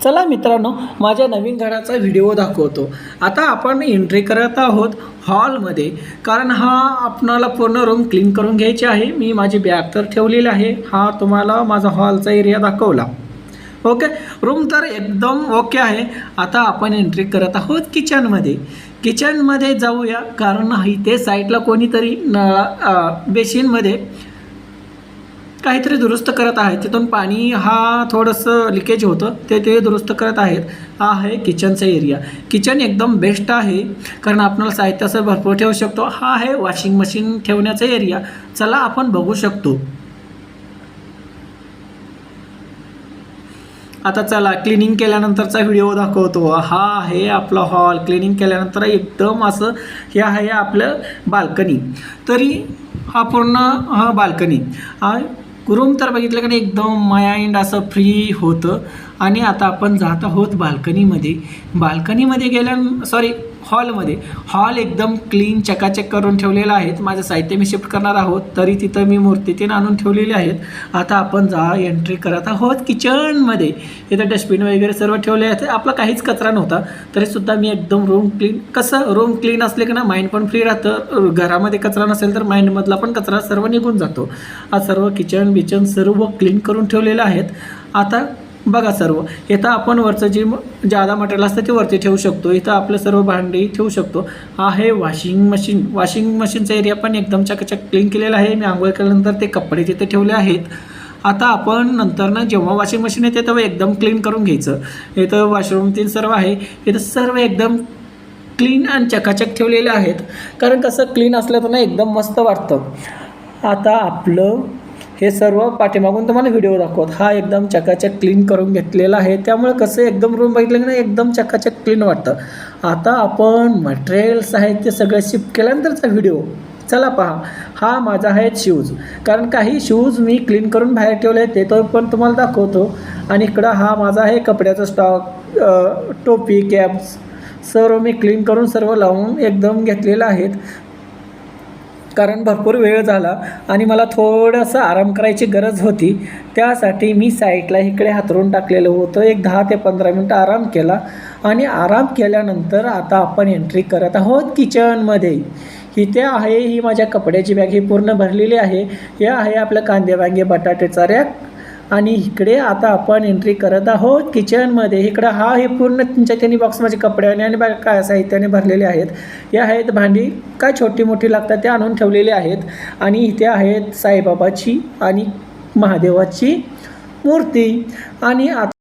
चला मित्रांनो, माझ्या नवीन घराचा व्हिडिओ दाखवतो। आता आपण एंट्री करत आहोत हॉलमध्ये, कारण हा आपणाला पूर्ण रूम क्लीन करून घ्यायची आहे। मी माझी बॅग तर ठेवलेली आहे। हा तुम्हाला माझा हॉलचा एरिया दाखवला। ओके, रूम तर एकदम ओके आहे। आता आपण एंट्री करत आहोत किचनमध्ये। किचनमध्ये जाऊया, कारण इथे साईडला कोणीतरी बेसिनमध्ये काहीतरी दुरुस्त करत आहे। तिथून पाणी थोडंसं लिकेज होतं, ते दुरुस्त करत आहेत। हा आहे किचनचा एरिया। किचन एकदम बेस्ट आहे, कारण आपल्याला साहित्य असं भरपूर ठेवू शकतो। हा आहे वॉशिंग मशीन ठेवण्याचा एरिया। चला आपण बघू शकतो। आता चला क्लिनिंग केल्यानंतरचा व्हिडिओ दाखवतो। हा आहे आपला हॉल। क्लिनिंग केल्यानंतर एकदम असं हे आहे आपलं बाल्कनी। तरी हा पूर्ण बाल्कनी रूम तर बघितलं की नाही, एकदम माइंड असं फ्री होतं। आणि आता आपण जात आहोत बाल्कनीमध्ये हॉलमध्ये। हॉल एकदम क्लीन चकाचक करून ठेवलेला आहे। माझं साहित्य मी शिफ्ट करणार आहोत, तरी तिथं मी मूर्ती तीन आणून ठेवलेली आहेत। आता आपण एंट्री करत आहोत किचनमध्ये। इथं डस्टबिन वगैरे सर्व ठेवले आहेत। आपला काहीच कचरा नव्हता, तरीसुद्धा मी एकदम रूम क्लीन, कसं रूम क्लीन असले की ना माइंड पण फ्री राहतं। घरामध्ये कचरा नसेल तर माइंडमधला पण कचरा सर्व निघून जातो। आज सर्व किचन सर्व क्लीन करून ठेवलेलं आहेत। आता बघा सर्व इथं आपण वरचं जे जादा मटेरियल असतं ते वरती ठेवू शकतो। इथं आपलं सर्व भांडी ठेवू शकतो। आहे वॉशिंग मशीनचा एरिया पण एकदम चकाचक क्लीन केलेला आहे। मी आंघोळ केल्यानंतर ते कपडे तिथे ठेवले आहेत। आता आपण नंतर ना जेव्हा वॉशिंग मशीन येते तेव्हा एकदम क्लीन करून घ्यायचं। इथं वॉशरूम तीन सर्व आहे। इथं सर्व एकदम क्लीन आणि चकाचक ठेवलेले आहेत, कारण कसं क्लीन असलं तर ना एकदम मस्त वाटतं। आता आपलं हे सर्व पाठीमागून तुम्हाला व्हिडिओ दाखवत। हा एकदम चकाचक क्लीन करून घेतलेला आहे, त्यामुळे कसं एकदम रूम बघितलं की नाही एकदम चकाचक क्लीन वाटतं। आता आपण मटेरियल्स आहेत ते सगळं शिफ्ट केल्यानंतरचा व्हिडिओ चला पहा। हा माझा आहे शूज, कारण काही शूज मी क्लीन करून बाहेर ठेवले ते तो पण तुम्हाला दाखवतो। आणि इकडं हा माझा आहे कपड्याचा स्टॉक, टोपी, कॅप्स सर्व मी क्लीन करून सर्व लावून एकदम घेतलेलं आहेत, कारण भरपूर वेळ झाला आणि मला थोडंसं आराम करायची गरज होती। त्यासाठी मी साईडला इकडे हातरून टाकलेलं होतं। एक 10 ते 15 मिनटं आराम केला, आणि आराम केल्यानंतर आता आपण एंट्री करत आहोत किचनमध्ये। इथे आहे ही माझ्या कपड्याची बॅग, ही पूर्ण भरलेली आहे। हे आहे आपलं कांदे वांगे बटाट्याचा रॅक। आणि इकडे आता आपण एंट्री करत आहोत किचनमध्ये। इकडं हे पूर्ण तुमच्या त्यांनी बॉक्स माझे कपड्याने आणि काय साहित्याने भरलेले आहेत। हे आहेत भांडी, काय छोटी मोठी लागतात ते आणून ठेवलेले आहेत। आणि इथे आहेत साईबाबाची आणि महादेवाची मूर्ती। आणि